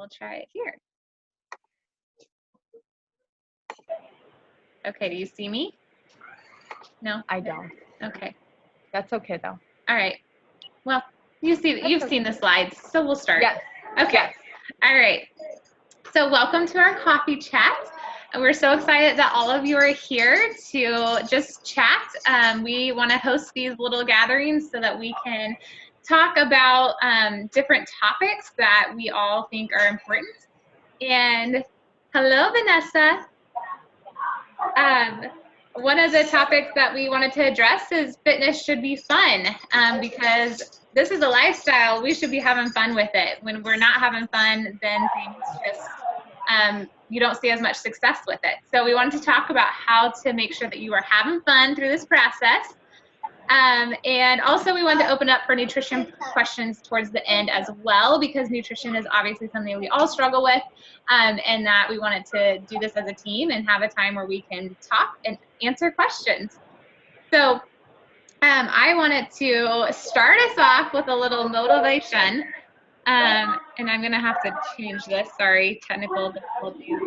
we'll try it here. Okay, do you see me? No? I don't. Okay. That's okay though. All right. Well, you've seen the slides, so we'll start. Yes. Okay. Yes. All right. So welcome to our coffee chat. And we're so excited that all of you are here to just chat. We want to host these little gatherings so that we can talk about different topics that we all think are important. And hello, Vanessa. One of the topics that we wanted to address is fitness should be fun, because this is a lifestyle. We should be having fun with it. When we're not having fun, then things just, you don't see as much success with it. So we wanted to talk about how to make sure that you are having fun through this process. And also we wanted to open up for nutrition questions towards the end as well, because nutrition is obviously something we all struggle with, and that we wanted to do this as a team and have a time where we can talk and answer questions. So I wanted to start us off with a little motivation, and I'm going to have to change this. Sorry, technical difficulties.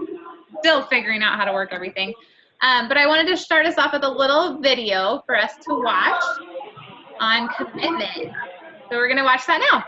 Still figuring out how to work everything. But I wanted to start us off with a little video for us to watch on commitment. So we're going to watch that now.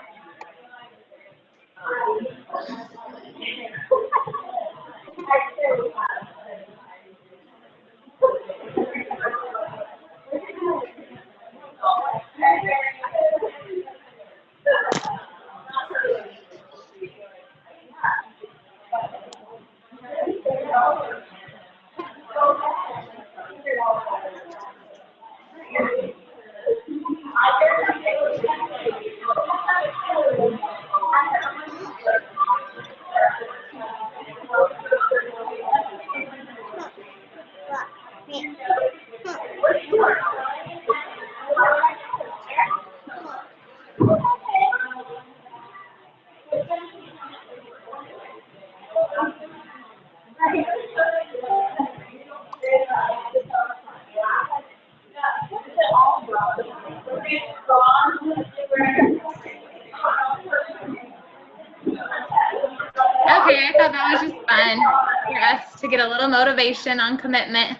Okay, I thought that was just fun for us to get a little motivation on commitment.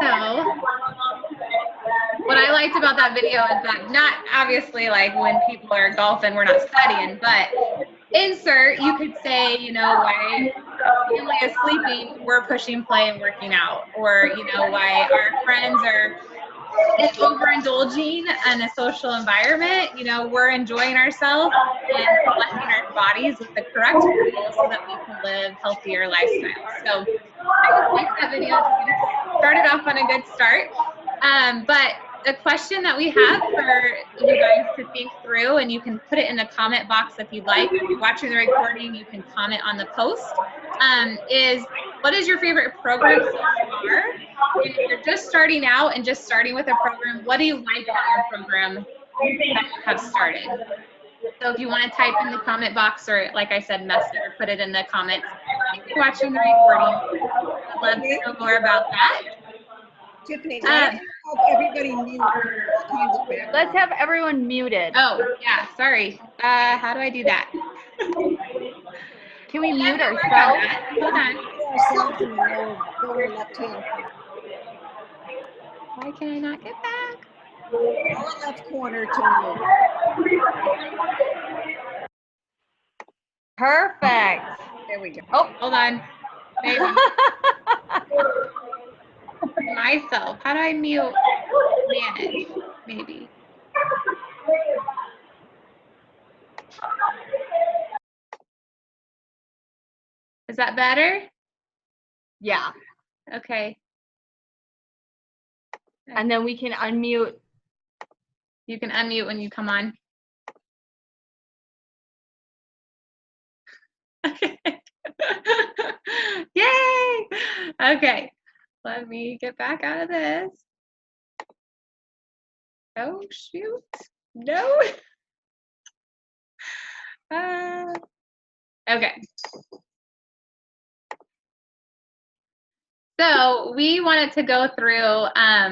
So what I liked about that video is that not obviously like when people are golfing, we're not studying, but insert, you could say, you know, why family is sleeping, we're pushing play and working out, or, you know, why our friends are overindulging in a social environment, you know, we're enjoying ourselves and selecting our bodies with the correct tools so that we can live healthier lifestyles. So I just liked that video to start it off on a good start. But a question that we have for you guys to think through, and you can put it in the comment box if you'd like. If you're watching the recording, you can comment on the post, is what is your favorite program so far? And if you're just starting out and just starting with a program, what do you like about your program that you have started? So if you want to type in the comment box, or like I said, message or put it in the comments. If you're watching the recording, I'd love to know more about that. Tiffany, let's have everybody mute. Let's have everyone muted. Oh, yeah, sorry. How do I do that? Can we mute ourselves? Hold on. Ourselves in the lower left hand. Why can I not get back? Lower left corner to mute. Perfect. There we go. Oh, hold on. Maybe. Myself. How do I mute? Manage. Maybe. Is that better? Yeah. Okay. And then we can unmute. You can unmute when you come on. Okay. Yay! Okay. Let me get back out of this. Oh, shoot. No. Okay. So we wanted to go through kind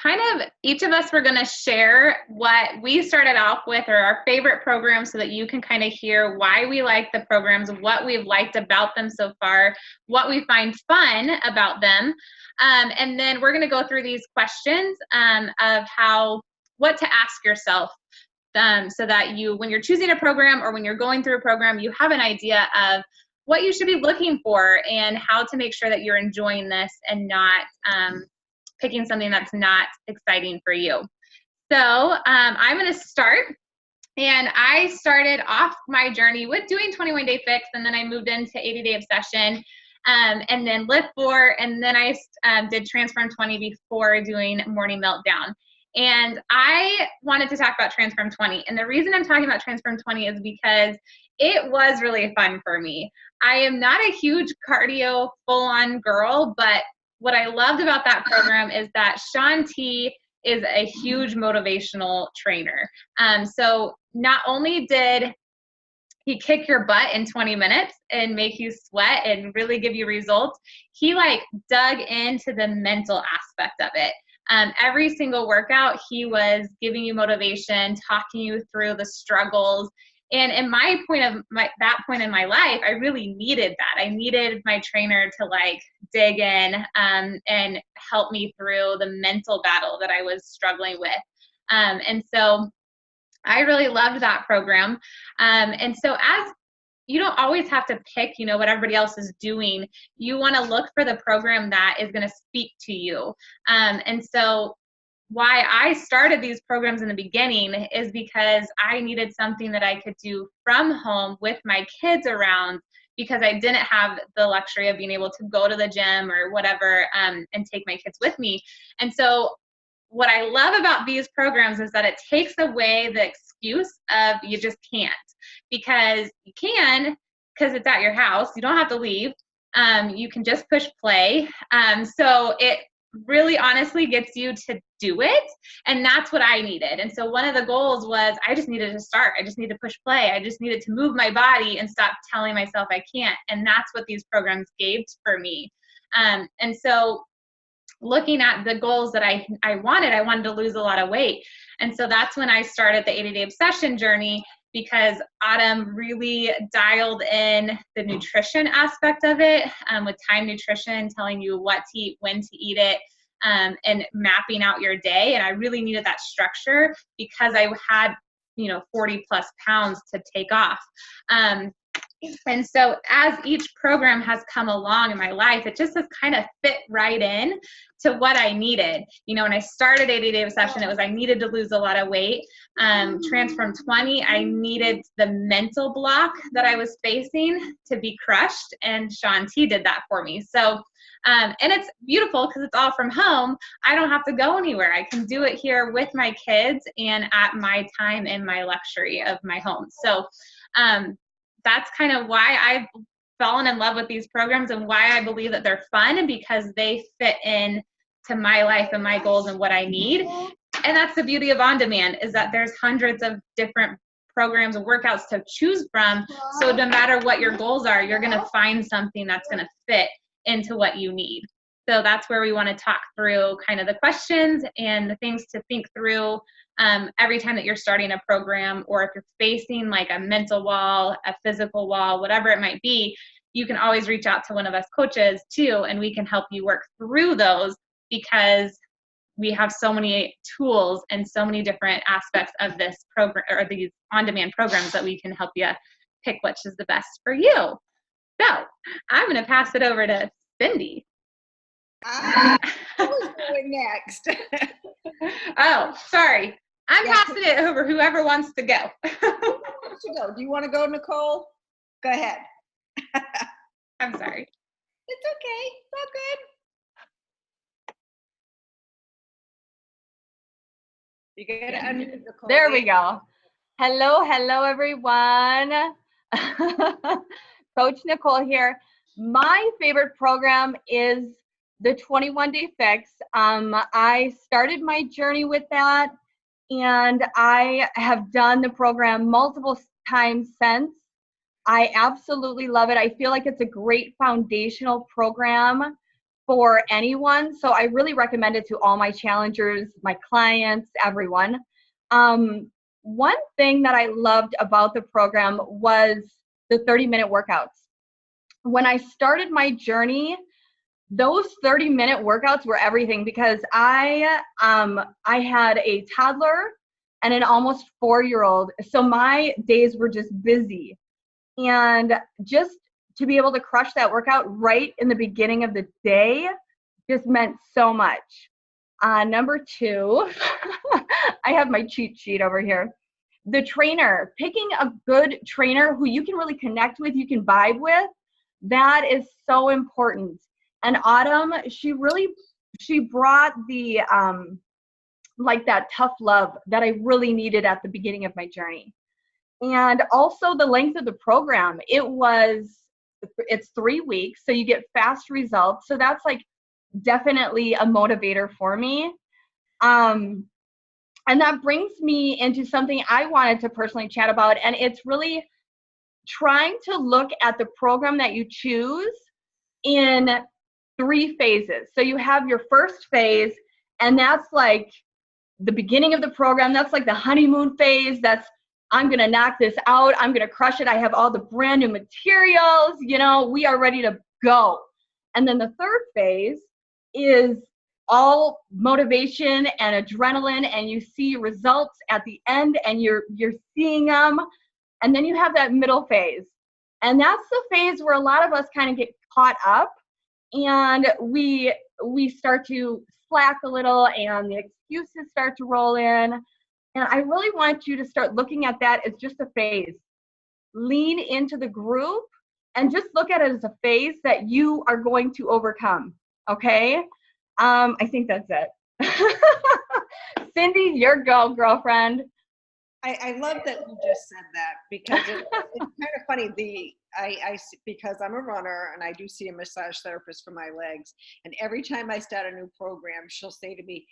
kind of each of us were going to share what we started off with or our favorite programs so that you can kind of hear why we like the programs, what we've liked about them so far, what we find fun about them. And then we're going to go through these questions of what to ask yourself so that when you're choosing a program or when you're going through a program, you have an idea of what you should be looking for and how to make sure that you're enjoying this and not picking something that's not exciting for you. So I'm going to start. And I started off my journey with doing 21 Day Fix, and then I moved into 80 Day Obsession, and then Lift 4, and then I did Transform 20 before doing Morning Meltdown. And I wanted to talk about Transform 20. And the reason I'm talking about Transform 20 is because it was really fun for me. I am not a huge cardio full-on girl, but what I loved about that program is that Shaun T is a huge motivational trainer. So not only did he kick your butt in 20 minutes and make you sweat and really give you results, he like dug into the mental aspect of it. Every single workout, he was giving you motivation, talking you through the struggles. And in that point in my life, I really needed that. I needed my trainer to like dig in and help me through the mental battle that I was struggling with. And so I really loved that program. And so as you don't always have to pick, what everybody else is doing. You want to look for the program that is going to speak to you. And so why I started these programs in the beginning is because I needed something that I could do from home with my kids around, because I didn't have the luxury of being able to go to the gym or whatever and take my kids with me. And so what I love about these programs is that it takes away the excuse of you just can't, because you can, because it's at your house. You don't have to leave. You can just push play. So it really honestly gets you to do it. And that's what I needed. And so one of the goals was I just needed to start. I just needed to push play. I just needed to move my body and stop telling myself I can't. And that's what these programs gave for me. And so looking at the goals that I wanted to lose a lot of weight. And so that's when I started the 80 Day Obsession journey, because Autumn really dialed in the nutrition aspect of it with Time Nutrition, telling you what to eat, when to eat it, and mapping out your day. And I really needed that structure because I had, 40 plus pounds to take off. And so as each program has come along in my life, it just has kind of fit right in to what I needed. When I started 80 Day Obsession, it was I needed to lose a lot of weight. Transform 20, I needed the mental block that I was facing to be crushed, and Shaun T did that for me. So, and it's beautiful because it's all from home. I don't have to go anywhere. I can do it here with my kids and at my time in my luxury of my home. So, that's kind of why I've fallen in love with these programs and why I believe that they're fun, because they fit in to my life and my goals and what I need. And that's the beauty of On Demand, is that there's hundreds of different programs and workouts to choose from. So no matter what your goals are, you're going to find something that's going to fit into what you need. So that's where we want to talk through kind of the questions and the things to think through every time that you're starting a program, or if you're facing like a mental wall, a physical wall, whatever it might be, you can always reach out to one of us coaches too, and we can help you work through those, because we have so many tools and so many different aspects of this program or these on-demand programs that we can help you pick which is the best for you. So I'm going to pass it over to Cindy. Who's going next? Oh, sorry. I'm passing it over whoever wants to go. Do you want to go, Nicole? Go ahead. I'm sorry. It's okay. It's all good. You got to unmute Nicole. There we go. Hello, everyone. Coach Nicole here. My favorite program is the 21 Day Fix. I started my journey with that, and I have done the program multiple times since. I absolutely love it. I feel like it's a great foundational program for anyone. So I really recommend it to all my challengers, my clients, everyone. One thing that I loved about the program was the 30-minute workouts. When I started my journey, those 30-minute workouts were everything, because I had a toddler and an almost 4-year-old. So my days were just busy. And just to be able to crush that workout right in the beginning of the day just meant so much. Number 2, I have my cheat sheet over here. The trainer, picking a good trainer who you can really connect with, you can vibe with, that is so important. And Autumn, she brought the, like that tough love that I really needed at the beginning of my journey. And also the length of the program, it's 3 weeks, so you get fast results. So that's like definitely a motivator for me. And that brings me into something I wanted to personally chat about, and it's really trying to look at the program that you choose in 3 phases. So you have your first phase, and that's like the beginning of the program. That's like the honeymoon phase. That's, I'm going to knock this out. I'm going to crush it. I have all the brand new materials. You know, we are ready to go. And then the third phase is all motivation and adrenaline, and you see results at the end, and you're seeing them. And then you have that middle phase. And that's the phase where a lot of us kind of get caught up, and we start to slack a little, and the excuses start to roll in. And I really want you to start looking at that as just a phase. Lean into the group and just look at it as a phase that you are going to overcome, okay? I think that's it. Cindy, your go, girlfriend. I love that you just said that, because it's kind of funny. Because I'm a runner and I do see a massage therapist for my legs, and every time I start a new program, she'll say to me,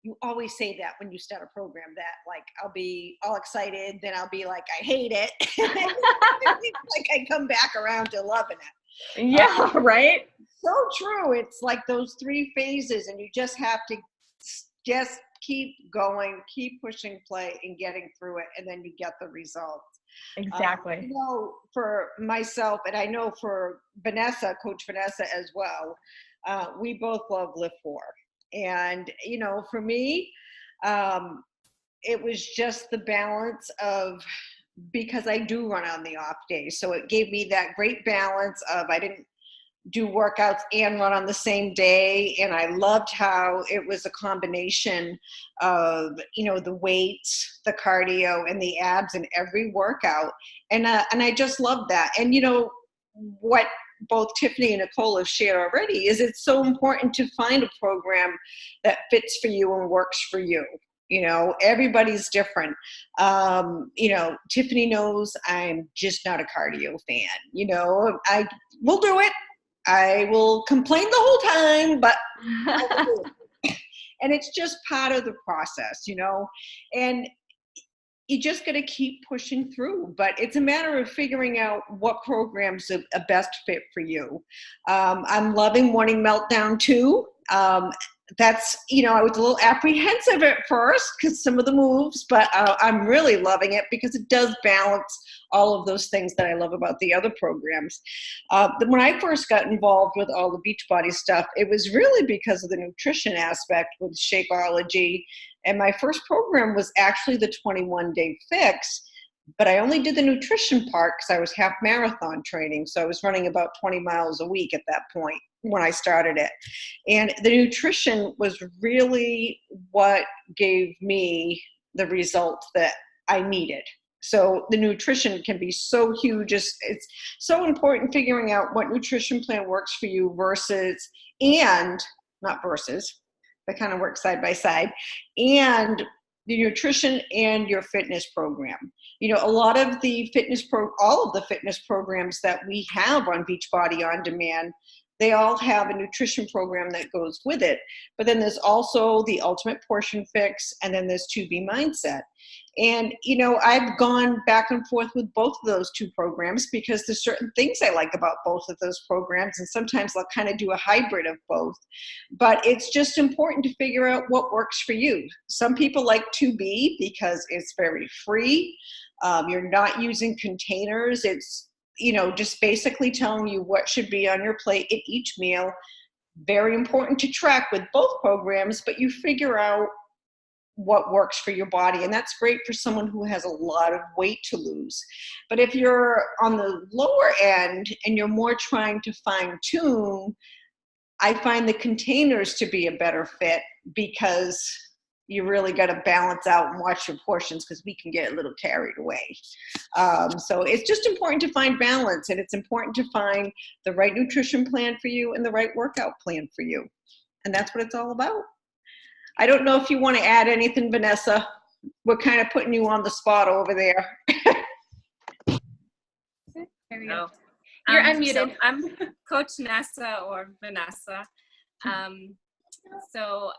"You always say that when you start a program, that like I'll be all excited, then I'll be like, I hate it." Like I come back around to loving it. Yeah, right? So true. It's like those 3 phases, and you just have to just keep going, keep pushing play and getting through it, and then you get the results. Exactly. You know, for myself, and I know for Vanessa, Coach Vanessa as well, we both love Lift 4. And, you know, for me, it was just the balance of, because I do run on the off days. So it gave me that great balance of, I didn't do workouts and run on the same day. And I loved how it was a combination of, you know, the weights, the cardio, and the abs in every workout. And I just loved that. And, you know, what both Tiffany and Nicole have shared already is it's so important to find a program that fits for you and works for you. You know, everybody's different. You know, Tiffany knows I'm just not a cardio fan. You know, I will do it. I will complain the whole time, but I will do it. And it's just part of the process, you know, and you just got to keep pushing through. But it's a matter of figuring out what programs are a best fit for you. I'm loving Morning Meltdown too. That's, you know, I was a little apprehensive at first because some of the moves, but I'm really loving it because it does balance all of those things that I love about the other programs. When I first got involved with all the Beachbody stuff, it was really because of the nutrition aspect with Shakeology. And my first program was actually the 21-day fix, but I only did the nutrition part because I was half marathon training. So I was running about 20 miles a week at that point when I started it. And the nutrition was really what gave me the results that I needed. So the nutrition can be so huge. It's so important figuring out what nutrition plan works for you versus, and not versus, that kind of works side by side, and the nutrition and your fitness program. You know, a lot of the all of the fitness programs that we have on Beachbody On Demand, they all have a nutrition program that goes with it. But then there's also the Ultimate Portion Fix, and then there's 2B Mindset. And, you know, I've gone back and forth with both of those two programs because there's certain things I like about both of those programs, and sometimes I'll kind of do a hybrid of both. But it's just important to figure out what works for you. Some people like 2B because it's very free. You're not using containers. It's, you know, just basically telling you what should be on your plate at each meal. Very important to track with both programs, but you figure out what works for your body. And that's great for someone who has a lot of weight to lose. But if you're on the lower end and you're more trying to fine tune, I find the containers to be a better fit because you really got to balance out and watch your portions because we can get a little carried away. So it's just important to find balance, and it's important to find the right nutrition plan for you and the right workout plan for you. And that's what it's all about. I don't know if you want to add anything, Vanessa. We're kind of putting you on the spot over there. There we go. Oh. You're unmuted. So I'm Coach Nessa or Vanessa. So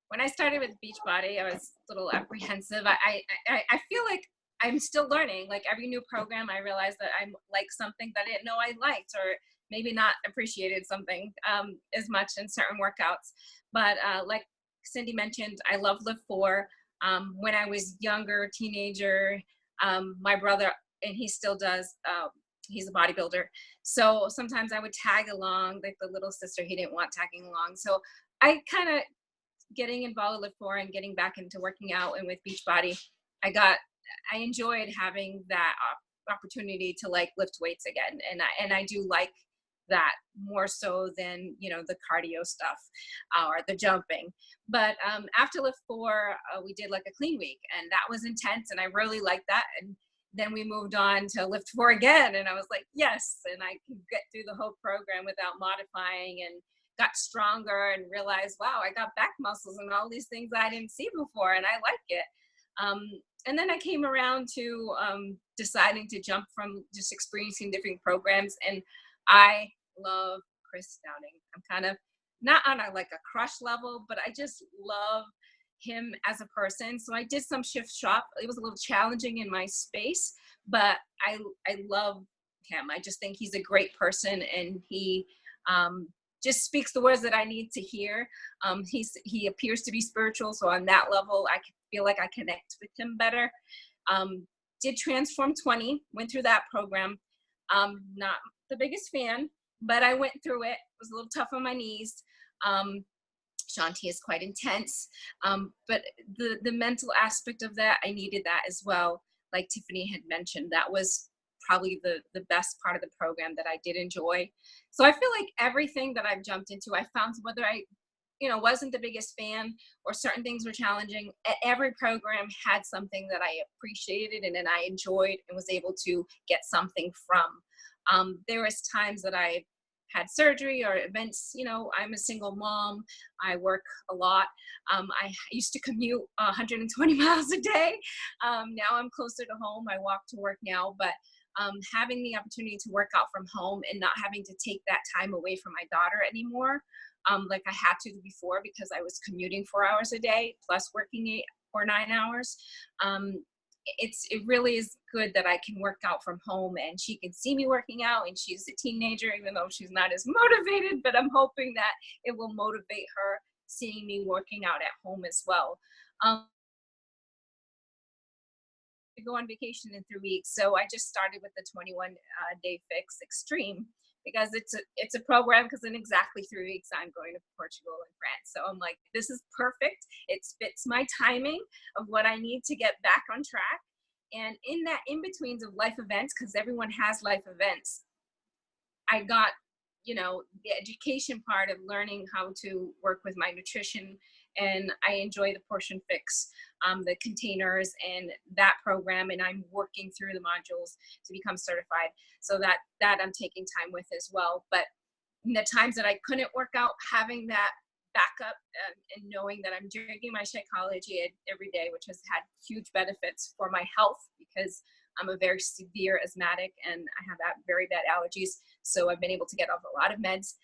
when I started with Beachbody, I was a little apprehensive. I feel like I'm still learning. Like every new program, I realize that I like something that I didn't know I liked, or maybe not appreciated something as much in certain workouts. But like Cindy mentioned, I love Lift 4. When I was younger, teenager, my brother, and he still does, he's a bodybuilder. So sometimes I would tag along, like the little sister, he didn't want tagging along. So I kind of getting involved with Lift 4 and getting back into working out and with Beachbody, I enjoyed having that opportunity to like lift weights again. And I do like that more so than, you know, the cardio stuff or the jumping. But after Lift 4, we did like a clean week, and that was intense, and I really liked that. And then we moved on to Lift 4 again, and I was like, yes, and I can get through the whole program without modifying, and got stronger and realized, wow, I got back muscles and all these things I didn't see before, and I like it. And then I came around to deciding to jump from just experiencing different programs, and I love Chris Downing. I'm kind of not on a crush level, but I just love him as a person. So I did some shift shop. It was a little challenging in my space, but I love him. I just think he's a great person, and he just speaks the words that I need to hear. He appears to be spiritual, so on that level, I feel like I connect with him better. Did Transform 20, went through that program. Not the biggest fan, but I went through it. It was a little tough on my knees. Shanti is quite intense, but the mental aspect of that, I needed that as well. Like Tiffany had mentioned, that was probably the best part of the program that I did enjoy. So I feel like everything that I've jumped into, I found, whether I, you know, wasn't the biggest fan or certain things were challenging, every program had something that I appreciated and I enjoyed and was able to get something from. There was times that I had surgery or events, you know, I'm a single mom, I work a lot. I used to commute 120 miles a day. Now I'm closer to home, I walk to work now, but having the opportunity to work out from home and not having to take that time away from my daughter anymore, like I had to before because I was commuting 4 hours a day plus working 8 or 9 hours. It really is good that I can work out from home and she can see me working out, and she's a teenager, even though she's not as motivated, but I'm hoping that it will motivate her seeing me working out at home as well. To go on vacation in 3 weeks, so I just started with the 21 day fix extreme because it's a program, because in exactly 3 weeks I'm going to Portugal and France. So I'm like, this is perfect. It fits my timing of what I need to get back on track. And in that in-betweens of life events, because everyone has life events, I got, you know, the education part of learning how to work with my nutrition, and I enjoy the Portion Fix, the containers and that program, and I'm working through the modules to become certified. So that I'm taking time with as well. But in the times that I couldn't work out, having that backup and knowing that I'm drinking my Shakeology every day, which has had huge benefits for my health because I'm a very severe asthmatic and I have very bad allergies. So I've been able to get off a lot of meds.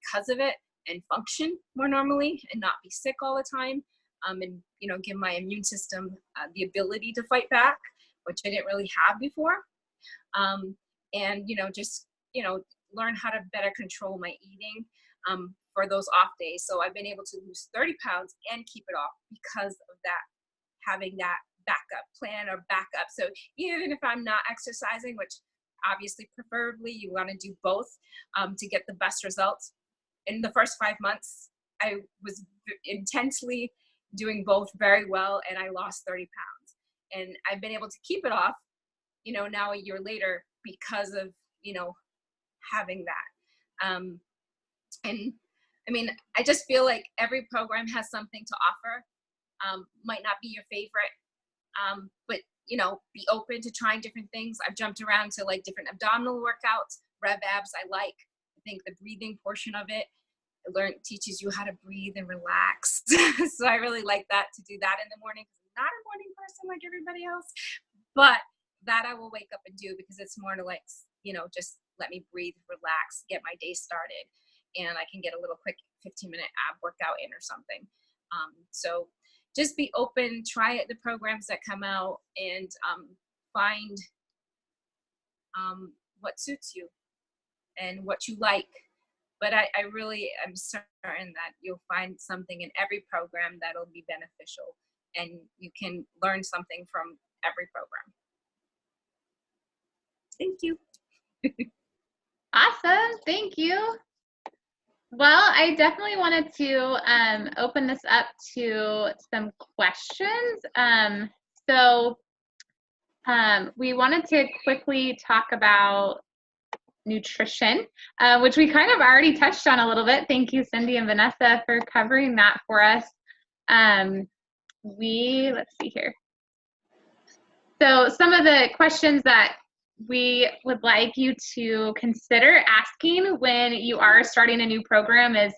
because of it, and function more normally and not be sick all the time, and give my immune system the ability to fight back, which I didn't really have before, and just learn how to better control my eating for those off days. So I've been able to lose 30 pounds and keep it off because of that, having that backup plan or backup. So even if I'm not exercising, which obviously preferably you want to do both to get the best results. In the first 5 months, I was intensely doing both very well, and I lost 30 pounds. And I've been able to keep it off, now a year later because of, having that. And I mean, I just feel like every program has something to offer. Might not be your favorite, but be open to trying different things. I've jumped around to like different abdominal workouts. Rev abs I like. I think the breathing portion of it teaches you how to breathe and relax. So I really like that, to do that in the morning. I'm not a morning person like everybody else, but that I will wake up and do because it's more to like, just let me breathe, relax, get my day started, and I can get a little quick 15-minute ab workout in or something. So just be open, try the programs that come out, and find what suits you and what you like. But I really am certain that you'll find something in every program that'll be beneficial, and you can learn something from every program. Thank you. Awesome. Thank you. Well, I definitely wanted to open this up to some questions. We wanted to quickly talk about nutrition, which we kind of already touched on a little bit. Thank you, Cindy and Vanessa, for covering that for us. Let's see here. So some of the questions that we would like you to consider asking when you are starting a new program is,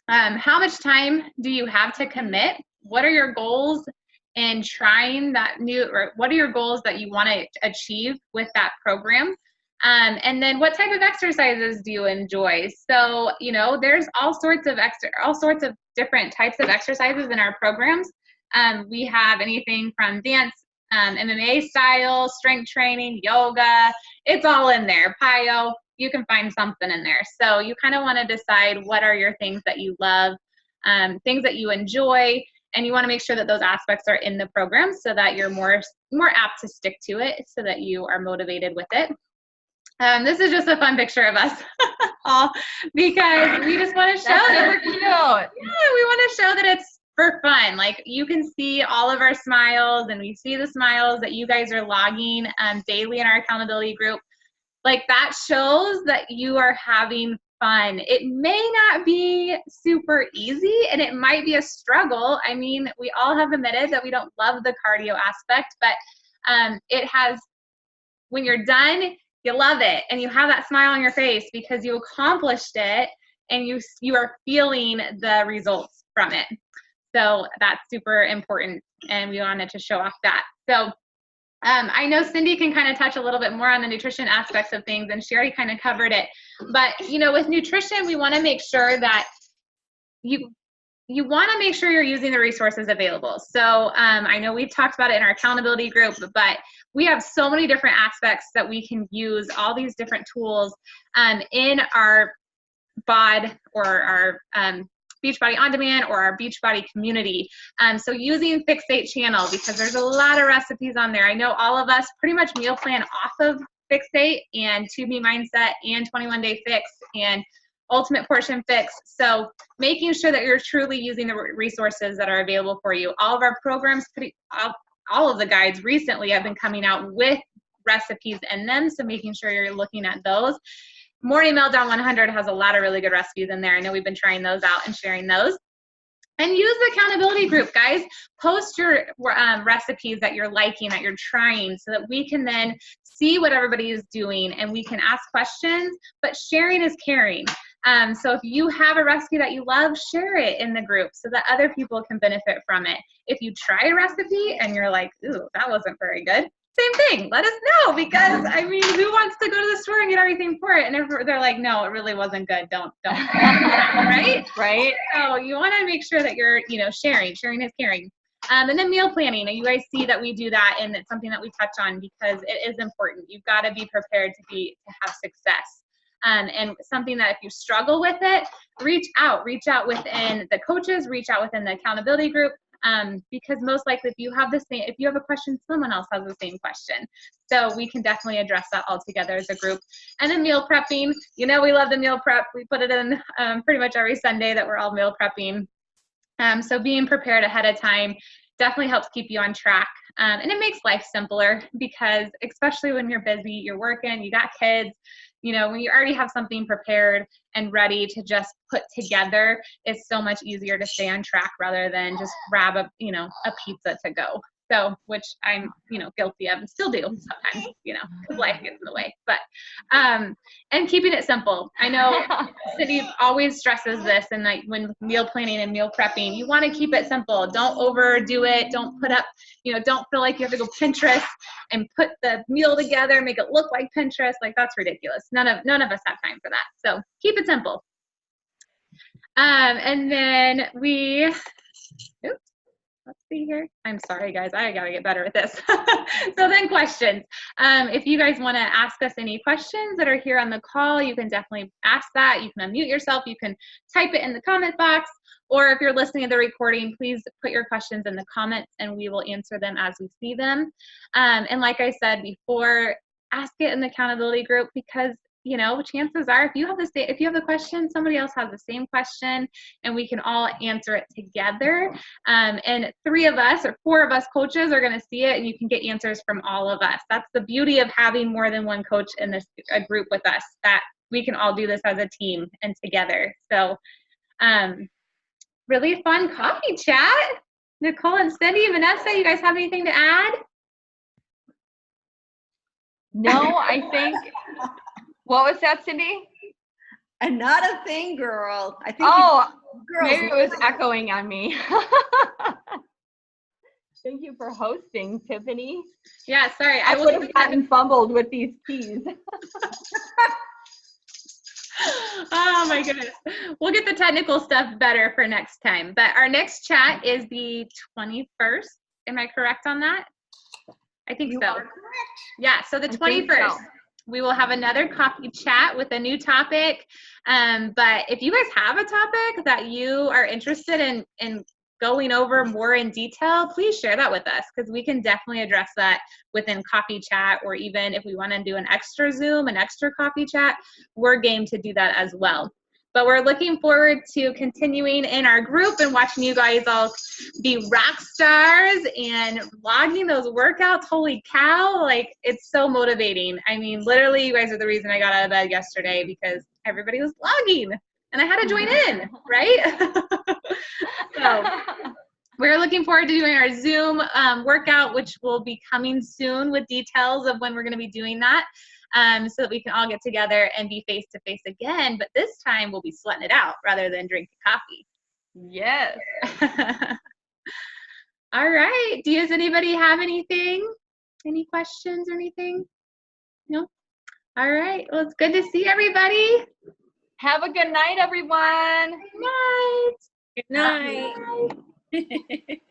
how much time do you have to commit? What are your goals in trying that new, or what are your goals that you want to achieve with that program? And then what type of exercises do you enjoy? So, there's all sorts of different types of exercises in our programs. We have anything from dance, MMA style, strength training, yoga, it's all in there. Plyo, you can find something in there. So you kind of want to decide what are your things that you love, things that you enjoy, and you want to make sure that those aspects are in the program so that you're more apt to stick to it, so that you are motivated with it. This is just a fun picture of us all because we just want to show that super cute. Yeah, we want to show that it's for fun. Like, you can see all of our smiles, and we see the smiles that you guys are logging daily in our accountability group. Like, that shows that you are having fun. It may not be super easy, and it might be a struggle. I mean, we all have admitted that we don't love the cardio aspect, but when you're done, you love it, and you have that smile on your face because you accomplished it, and you are feeling the results from it. So that's super important, and we wanted to show off that. So I know Cindy can kind of touch a little bit more on the nutrition aspects of things, and she already kind of covered it. But, with nutrition, we want to make sure that you want to make sure you're using the resources available. So I know we've talked about it in our accountability group, but we have so many different aspects that we can use, all these different tools in our BOD or our Beachbody On Demand or our Beachbody community. So using Fixate Channel, because there's a lot of recipes on there. I know all of us pretty much meal plan off of Fixate and To Be Mindset and 21 Day Fix and Ultimate Portion Fix. So making sure that you're truly using the resources that are available for you. All of our programs, all of the guides recently have been coming out with recipes in them. So making sure you're looking at those. Morning Meltdown 100 has a lot of really good recipes in there. I know we've been trying those out and sharing those. And use the accountability group, guys. Post your recipes that you're liking, that you're trying, so that we can then see what everybody is doing and we can ask questions, but sharing is caring. So if you have a recipe that you love, share it in the group so that other people can benefit from it. If you try a recipe and you're like, ooh, that wasn't very good, same thing. Let us know, because I mean, who wants to go to the store and get everything for it? And if they're like, no, it really wasn't good. Don't, right? Right. So you want to make sure that you're, sharing is caring. And then meal planning, and you guys see that we do that, and it's something that we touch on because it is important. You've got to be prepared to have success. And something that if you struggle with it, reach out within the coaches, reach out within the accountability group. Because most likely if you have a question, someone else has the same question. So we can definitely address that all together as a group. And then meal prepping, we love the meal prep. We put it in pretty much every Sunday that we're all meal prepping. So being prepared ahead of time definitely helps keep you on track. And it makes life simpler, because especially when you're busy, you're working, you got kids, when you already have something prepared and ready to just put together, it's so much easier to stay on track rather than just grab a pizza to go. So, which I'm, guilty of and still do sometimes, because life gets in the way. But, and keeping it simple. I know Cindy always stresses this, and like when meal planning and meal prepping, you want to keep it simple. Don't overdo it. Don't put up, don't feel like you have to go Pinterest and put the meal together, make it look like Pinterest. Like, that's ridiculous. None of us have time for that. So keep it simple. And then let's see here. I'm sorry, guys. I got to get better at this. So then questions. If you guys want to ask us any questions that are here on the call, you can definitely ask that. You can unmute yourself. You can type it in the comment box. Or if you're listening to the recording, please put your questions in the comments and we will answer them as we see them. And like I said before, ask it in the accountability group, because chances are if you have the question, somebody else has the same question, and we can all answer it together. And 3 of us or 4 of us coaches are going to see it, and you can get answers from all of us. That's the beauty of having more than one coach in a group with us, that we can all do this as a team and together. So really fun coffee chat. Nicole and Cindy, Vanessa, you guys have anything to add? No, I think, what was that, Cindy? And not a thing, girl. I think maybe it was echoing on me. Thank you for hosting, Tiffany. Yeah, sorry. I would have gotten fumbled with these keys. Oh my goodness. We'll get the technical stuff better for next time. But our next chat is the 21st. Am I correct on that? I think so. You are correct. Yeah, so the 21st. We will have another coffee chat with a new topic. But if you guys have a topic that you are interested in going over more in detail, please share that with us, because we can definitely address that within coffee chat, or even if we want to do an extra Zoom, an extra coffee chat, we're game to do that as well. But we're looking forward to continuing in our group and watching you guys all be rock stars and vlogging those workouts. Holy cow, like, it's so motivating. I mean, literally, you guys are the reason I got out of bed yesterday, because everybody was vlogging and I had to join in, right? So we're looking forward to doing our Zoom workout, which will be coming soon with details of when we're going to be doing that. So that we can all get together and be face-to-face again, but this time we'll be sweating it out rather than drinking coffee. Yes. All right. Does anybody have anything? Any questions or anything? No? All right. Well, it's good to see everybody. Have a good night, everyone. Good night. Good night.